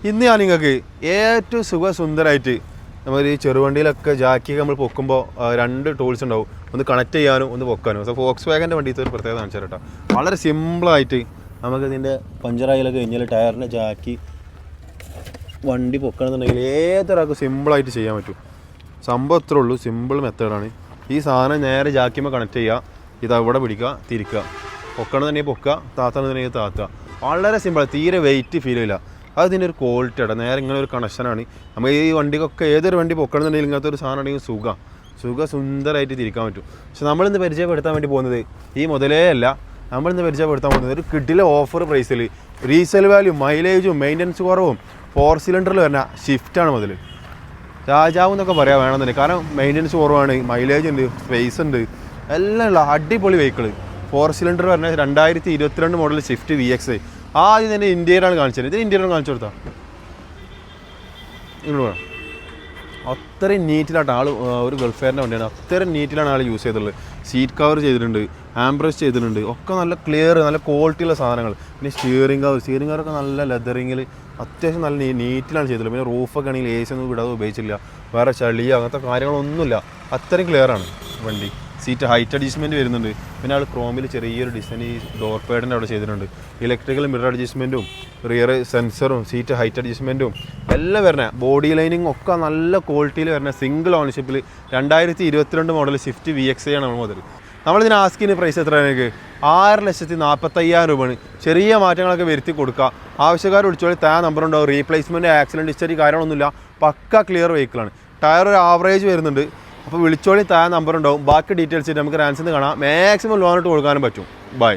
ഇന്ന് ഞാൻ നിങ്ങൾക്ക് ഏറ്റവും സുഖസുന്ദരമായിട്ട് നമ്മൾ ഈ ചെറുവണ്ടിയിലൊക്കെ ജാക്കിയൊക്കെ നമ്മൾ പൊക്കുമ്പോൾ 2 ടൂൾസ് ഉണ്ടാവും, ഒന്ന് കണക്ട് ചെയ്യാനും ഒന്ന് പൊക്കാനും. സോ ഫോക്സ് വാഗൻ്റെ വണ്ടിയത്തെ ഒരു പ്രത്യേകത കാണിച്ചു കേട്ടോ. വളരെ സിമ്പിളായിട്ട് നമുക്ക് ഇതിൻ്റെ പഞ്ചറായിലൊക്കെ കഴിഞ്ഞാൽ ടയറിനെ ജാക്കി വണ്ടി പൊക്കണമെന്നുണ്ടെങ്കിൽ ഏതൊരാൾക്കും സിമ്പിളായിട്ട് ചെയ്യാൻ പറ്റും. സംഭവം ഇത്രേ ഉള്ളൂ, സിമ്പിൾ മെത്തേഡാണ്. ഈ സാധനം നേരെ ജാക്കിയുമ്പോൾ കണക്ട് ചെയ്യുക, ഇത് അവിടെ പിടിക്കുക, തിരിക്കുക, പൊക്കണമെന്നുണ്ടെങ്കിൽ പൊക്കുക, താത്തണമെന്നുണ്ടെങ്കിൽ താത്തുക. വളരെ സിമ്പിൾ, തീരെ വെയിറ്റ് ഫീൽ ചെയ്യില്ല. അത് ഇതിൻ്റെ ഒരു ക്വാളിറ്റി ആണ്. നേരെ ഇങ്ങനെ ഒരു കണക്ഷനാണ്. നമ്മൾ ഈ വണ്ടിക്കൊക്കെ ഏതൊരു വണ്ടി പൊക്കണമെന്നുണ്ടെങ്കിൽ ഇങ്ങനത്തെ ഒരു സാധനം ഉണ്ടെങ്കിൽ സുന്ദരമായിട്ട് തിരിക്കാൻ പറ്റും. പക്ഷെ നമ്മളിന്ന് പരിചയപ്പെടുത്താൻ വേണ്ടി പോകുന്നത് ഈ മുതലേ അല്ല. നമ്മളിന്ന് പരിചയപ്പെടുത്താൻ പോകുന്നത് ഒരു കിഡിലെ ഓഫർ പ്രൈസിൽ റീസെയിൽ വാല്യൂ, മൈലേജും മെയിൻ്റനൻസ് കുറവും 4 സിലിണ്ടറിൽ വരുന്ന ഷിഫ്റ്റാണ് മുതൽ. രാജാവ് എന്നൊക്കെ പറയാൻ വേണമെന്നുണ്ട്. കാരണം മെയിൻ്റനൻസ് കുറവാണ്, മൈലേജ് ഉണ്ട്, സ്പേസ് ഉണ്ട്, എല്ലാം ഉള്ള അടിപൊളി വെഹിക്കിൾ. 4 സിലിണ്ടർ പറഞ്ഞാൽ 2022 മോഡൽ സ്വിഫ്റ്റ് VX. ആദ്യം തന്നെ ഇന്ത്യയിലാണ് കാണിച്ചത്. ഇത് ഇന്ത്യയിലാണ് കാണിച്ചു കൊടുത്താൽ ഇങ്ങോട്ട് വേണം. അത്രയും നീറ്റിലാണ് ആൾ, ഒരു ഗൾഫെയറിൻ്റെ വണ്ടിയാണ്. അത്രയും നീറ്റിലാണ് ആൾ യൂസ് ചെയ്തിട്ടുള്ളത്. സീറ്റ് കവർ ചെയ്തിട്ടുണ്ട്, ആംബ്രസ് ചെയ്തിട്ടുണ്ട്, ഒക്കെ നല്ല ക്ലിയർ, നല്ല ക്വാളിറ്റിയുള്ള സാധനങ്ങൾ. പിന്നെ സ്റ്റിയറിംഗ് കവറൊക്കെ നല്ല ലെതറിങ്ങിൽ അത്യാവശ്യം നല്ല നീറ്റിലാണ് ചെയ്തിട്ടുള്ളത്. പിന്നെ റൂഫൊക്കെ ആണെങ്കിൽ AC ഒന്നും വിടാതെ ഉപയോഗിച്ചില്ല, വേറെ ചളിയോ അങ്ങനത്തെ കാര്യങ്ങളൊന്നുമില്ല. അത്രയും ക്ലിയറാണ് വണ്ടി. സീറ്റ് ഹൈറ്റ് അഡ്ജസ്റ്റ്മെൻറ്റ് വരുന്നുണ്ട്. പിന്നെ ആൾ ക്രോമിൽ ചെറിയൊരു ഡിസൈൻ ഈ ഡോർ പാഡിൻ്റെ അവിടെ ചെയ്തിട്ടുണ്ട്. ഇലക്ട്രിക്കൽ മിറർ അഡ്ജസ്റ്റ്മെൻറ്റും റിയർ സെൻസറും സീറ്റ് ഹൈറ്റ് അഡ്ജസ്റ്റ്മെൻറ്റും എല്ലാം വരണ, ബോഡി ലൈനിങ് ഒക്കെ നല്ല ക്വാളിറ്റിയിൽ വരണ സിംഗിൾ ഓണർഷിപ്പിൽ 2022 മോഡൽ സ്വിഫ്റ്റ് VX ആണ് നമ്മൾ മുതൽ. നമ്മളിതിന് ആസ്കിന് പ്രൈസ് എത്രയാണ്? 6,45,000 രൂപയാണ്. ചെറിയ മാറ്റങ്ങളൊക്കെ വരുത്തി കൊടുക്കുക. ആവശ്യക്കാർ വിളിച്ചോളി, നമ്പർ ഉണ്ടാവും. റീപ്ലേസ്മെൻറ്റ്, ആക്സിഡൻറ്റ് ഹിസ്റ്ററി കാര്യങ്ങളൊന്നുമില്ല. പക്ക ക്ലിയർ വെഹിക്കിളാണ്. ടയർ ഒരു ആവറേജ് വരുന്നുണ്ട്. അപ്പോൾ വിളിച്ചോളി, നമ്പർ ഉണ്ടാവും. ബാക്കി ഡീറ്റെയിൽസ് നമുക്ക് റാൻസിൽ നിന്ന് കാണാം. മാക്സിമം ലോണിട്ട് കൊടുക്കാനും പറ്റും. ബൈ.